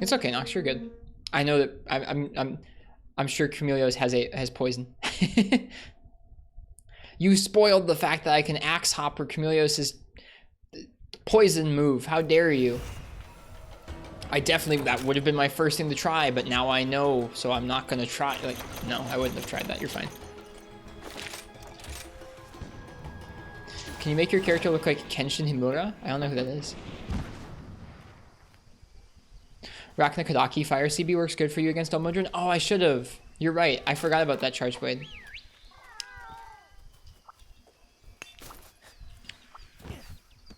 It's okay, Nox. You're good. I know that I'm sure Chameleos has poison. You spoiled the fact that I can axe hop for Chameleos' poison move. How dare you? That would have been my first thing to try, but now I know, so I'm not gonna try. Like, no, I wouldn't have tried that. You're fine. Can you make your character look like Kenshin Himura? I don't know who that is. Rakna Kadaki Fire CB works good for you against Almudron. Oh, I should have. You're right. I forgot about that charge blade.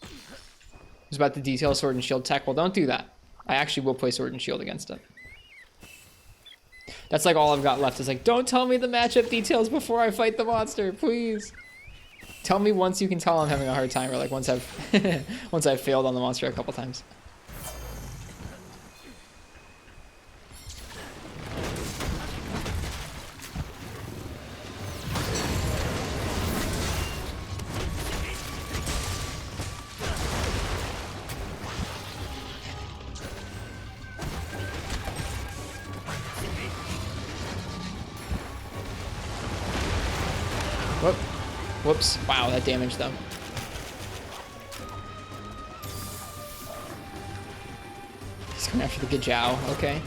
I was about to detail Sword and Shield tech. Well, don't do that. I actually will play Sword and Shield against it. That's like all I've got left is like, don't tell me the matchup details before I fight the monster, please. Tell me once you can tell I'm having a hard time, or like once I've failed on the monster a couple times. Whoop. Whoops. Wow, that damage though. He's coming after the Gajao. Okay.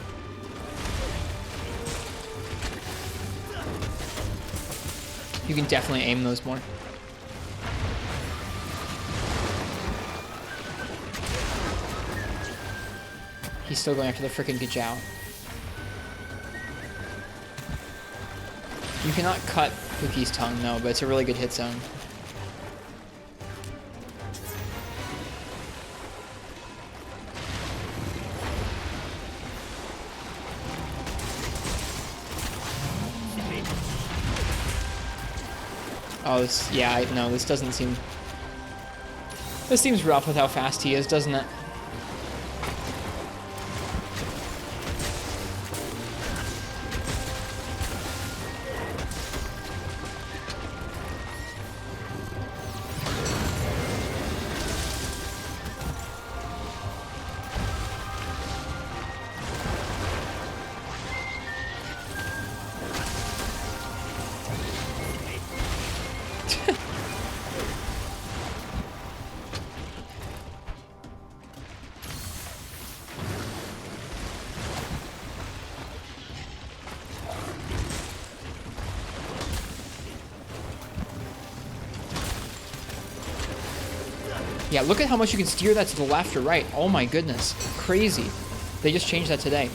You can definitely aim those more. He's still going after the frickin' Gajao. You cannot cut Pookie's tongue, no, but it's a really good hit zone. Oh, this, yeah, no, this doesn't seem... This seems rough with how fast he is, doesn't it? Yeah, look at how much you can steer that to the left or right. Oh my goodness. Crazy. They just changed that today.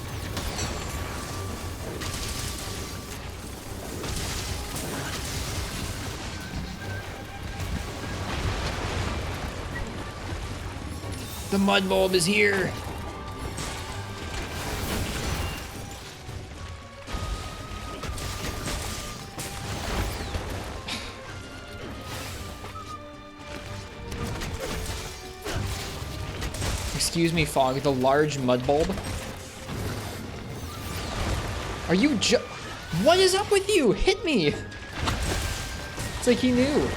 The mud bulb is here. Excuse me, Fog, the large mud bulb. Are you what is up with you? Hit me! It's like he knew.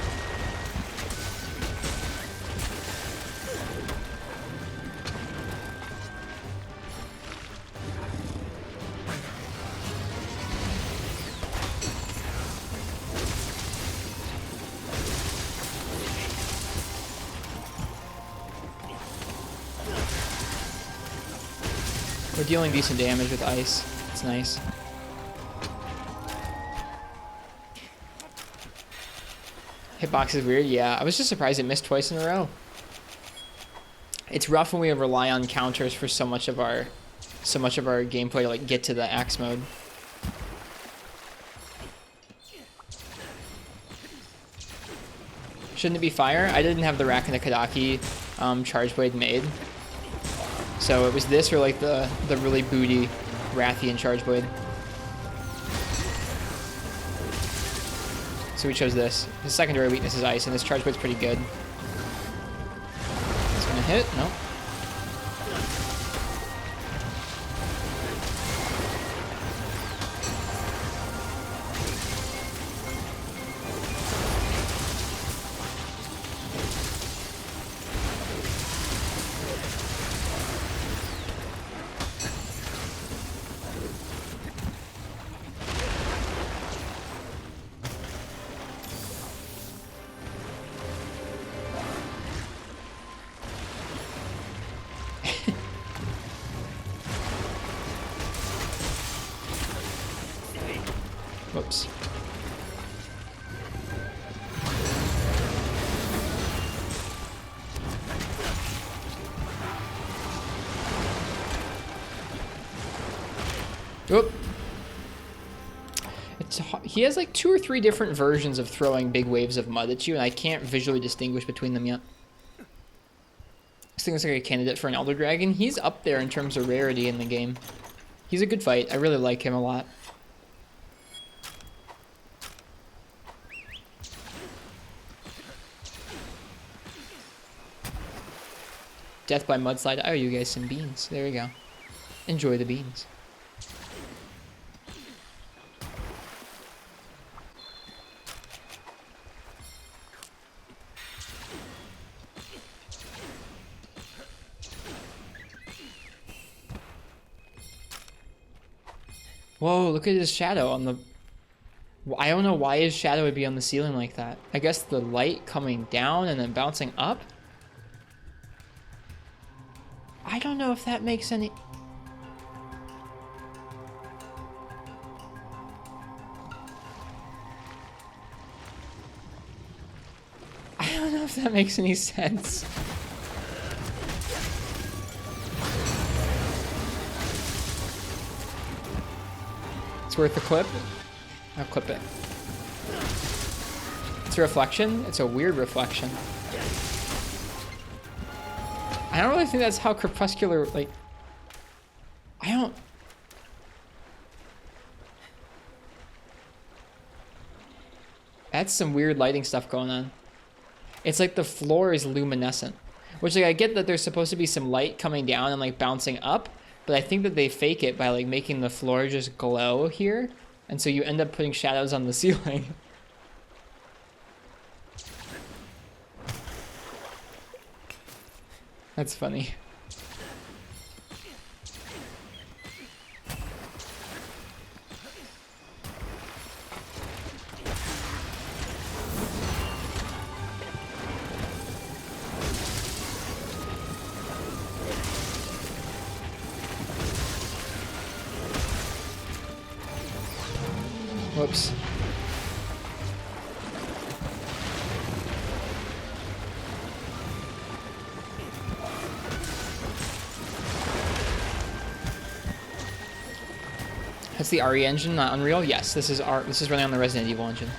We're dealing decent damage with ice. It's nice. Hitbox is weird, yeah. I was just surprised it missed twice in a row. It's rough when we rely on counters for so much of our gameplay to like get to the axe mode. Shouldn't it be fire? I didn't have the Rack and the Kadaki charge blade made. So it was this or like the really booty Rathian charge blade. So we chose this. His secondary weakness is ice, and this charge blade's pretty good. It's gonna hit? Nope. Whoops. Oop. He has like 2 or 3 different versions of throwing big waves of mud at you, and I can't visually distinguish between them yet. This thing looks like a candidate for an Elder Dragon. He's up there in terms of rarity in the game. He's a good fight. I really like him a lot. Death by mudslide. I owe you guys some beans. There we go. Enjoy the beans. Whoa, look at his shadow on the... I don't know why his shadow would be on the ceiling like that. I guess the light coming down and then bouncing up? I don't know if that makes any... I don't know if that makes any sense. It's worth the clip. I'll clip it. It's a reflection. It's a weird reflection. I don't really think that's how Crepuscular, like... I don't... That's some weird lighting stuff going on. It's like the floor is luminescent. Which, like, I get that there's supposed to be some light coming down and, like, bouncing up. But I think that they fake it by, like, making the floor just glow here. And so you end up putting shadows on the ceiling. That's funny. Whoops. That's the RE engine, not Unreal. Yes, this is running on the Resident Evil engine.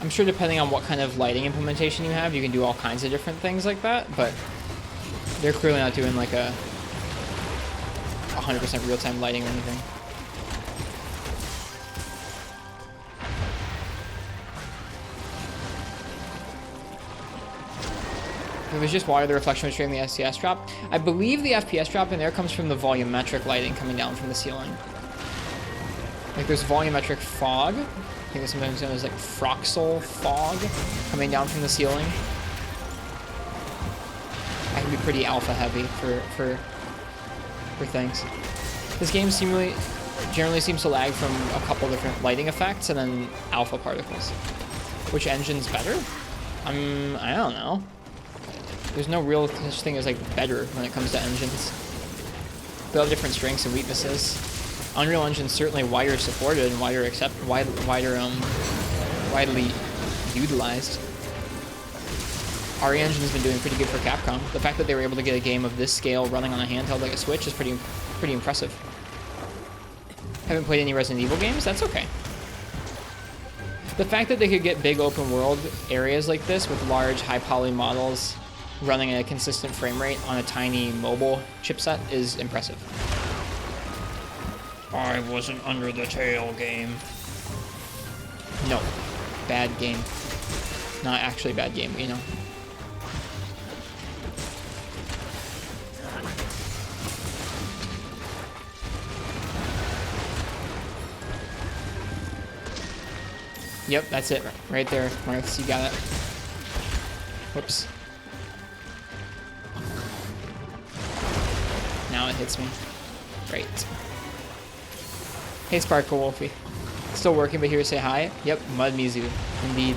I'm sure depending on what kind of lighting implementation you have, you can do all kinds of different things like that, but they're clearly not doing like a 100% real-time lighting or anything. It was just water, the reflection was creating the FPS drop. I believe the FPS drop in there comes from the volumetric lighting coming down from the ceiling. Like there's volumetric fog. I think there's sometimes known as like Froxel fog coming down from the ceiling. That can be pretty alpha heavy for things. This game generally seems to lag from a couple different lighting effects and then alpha particles. Which engine's better? I don't know. There's no real such thing as like better when it comes to engines. They have different strengths and weaknesses. Unreal Engine's certainly wider supported and widely utilized. RE Engine's been doing pretty good for Capcom. The fact that they were able to get a game of this scale running on a handheld like a Switch is pretty impressive. Haven't played any Resident Evil games? That's okay. The fact that they could get big open world areas like this with large high poly models running at a consistent frame rate on a tiny mobile chipset is impressive. I wasn't under the tail game. No. Bad game. Not actually bad game, but you know. Yep, that's it. Right there, Marths, you got it. Whoops. Now it hits me. Great. Hey, Sparkle Wolfie. Still working, but here to say hi. Yep, Mud Mizu. Indeed.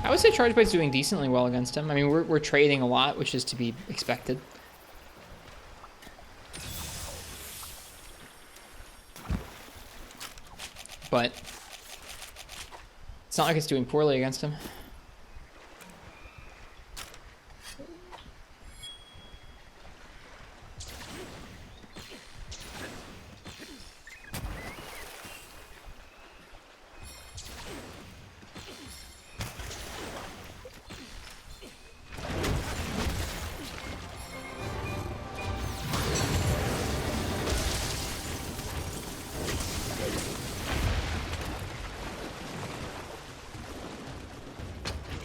I would say Charge Bite's doing decently well against him. I mean, we're trading a lot, which is to be expected. But it's not like it's doing poorly against him.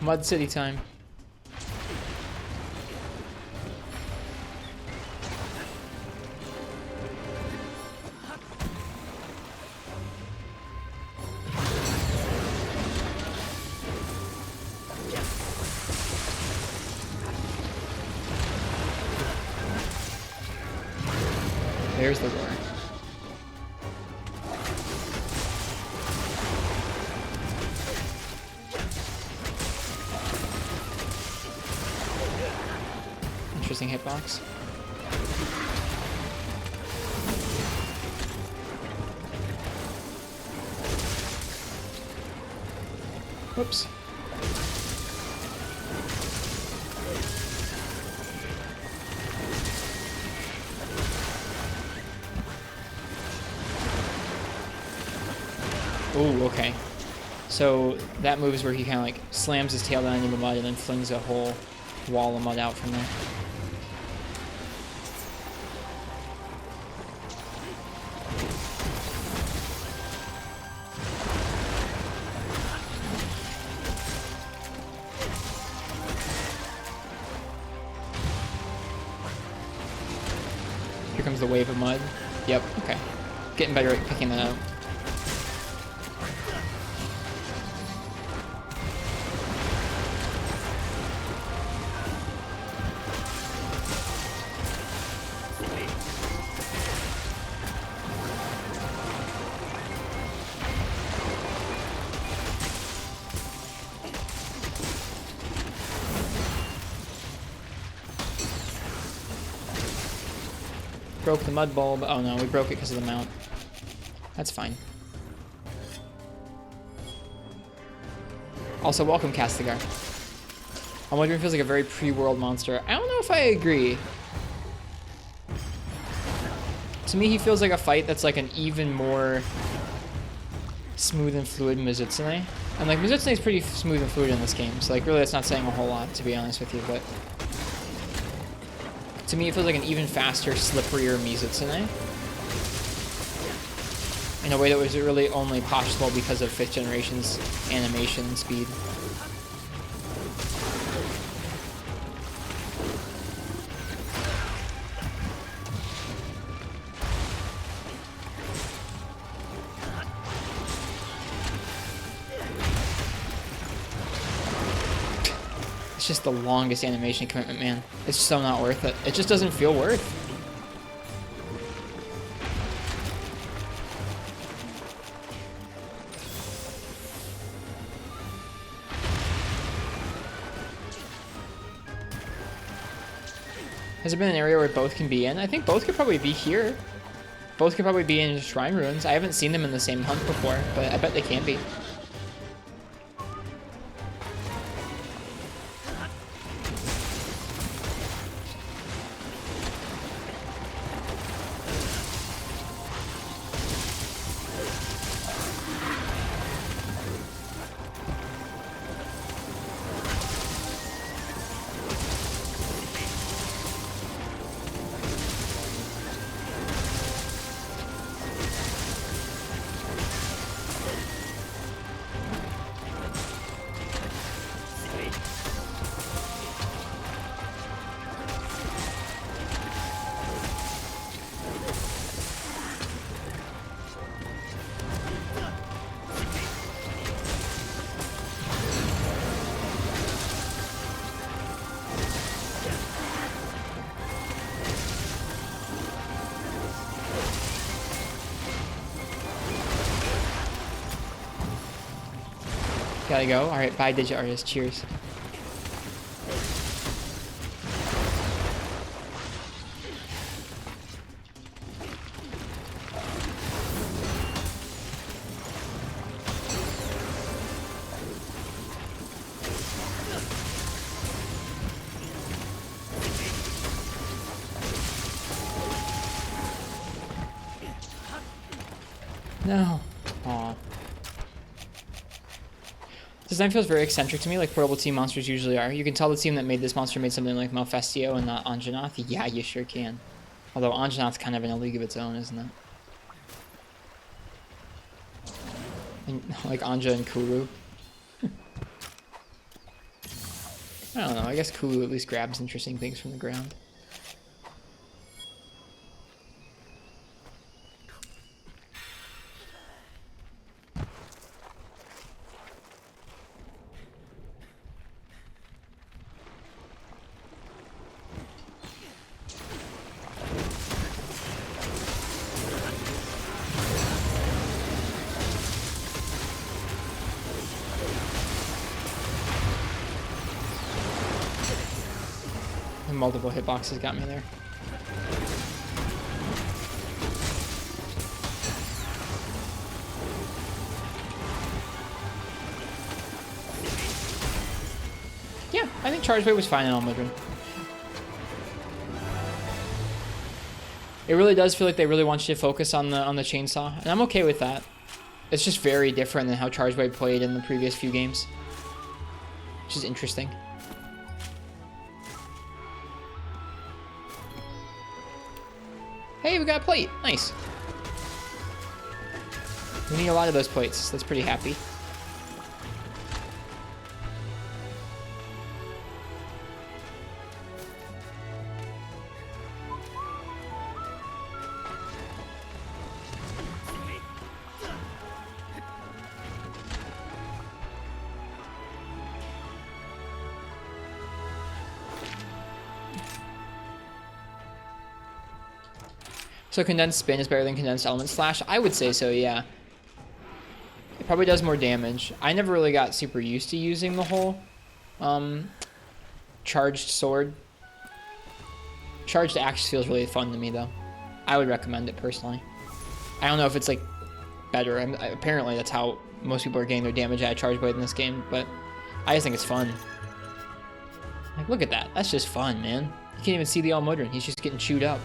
Mud City time. There's the roar. Interesting hitbox. Whoops. Ooh, okay. So that move is where he kind of like slams his tail down into the mud and then flings a whole wall of mud out from there. Here comes the wave of mud. Yep, okay. Getting better at picking that out. Broke the mud bulb. Oh no, we broke it because of the mount. That's fine. Also, welcome Castigar. Almudron feels like a very pre-world monster. I don't know if I agree. To me, he feels like a fight that's like an even more smooth and fluid Mizutsune. And like, Mizutsune is pretty smooth and fluid in this game, so like really that's not saying a whole lot, to be honest with you, but to me, it feels like an even faster, slipperier Mizutsune. In a way that was really only possible because of 5th generation's animation speed. It's just the longest animation commitment, man. It's so not worth it. It just doesn't feel worth. Has there been an area where both can be in? I think both could probably be here. Both could probably be in Shrine Ruins. I haven't seen them in the same hunt before, but I bet they can be. Gotta go. Alright, bye, Digit Artist. Cheers. No. Aw. This design feels very eccentric to me, like portable team monsters usually are. You can tell the team that made this monster made something like Malfestio and not Anjanath. Yeah, you sure can. Although Anjanath's kind of in a league of its own, isn't it? And, like Anja and Kuru. I don't know, I guess Kulu at least grabs interesting things from the ground. Multiple hitboxes got me there. Yeah, I think Charge Wave was fine in Almudron. It really does feel like they really want you to focus on the chainsaw, and I'm okay with that. It's just very different than how Charge Wave played in the previous few games, which is interesting. Hey, we got a plate. Nice. We need a lot of those plates, so that's pretty happy. So condensed spin is better than condensed element slash? I would say so, yeah. It probably does more damage. I never really got super used to using the whole charged sword. Charged axe feels really fun to me, though. I would recommend it personally. I don't know if it's like better. Apparently that's how most people are getting their damage out of charge blade in this game, but I just think it's fun. Like, look at that. That's just fun, man. You can't even see the Almudron. He's just getting chewed up.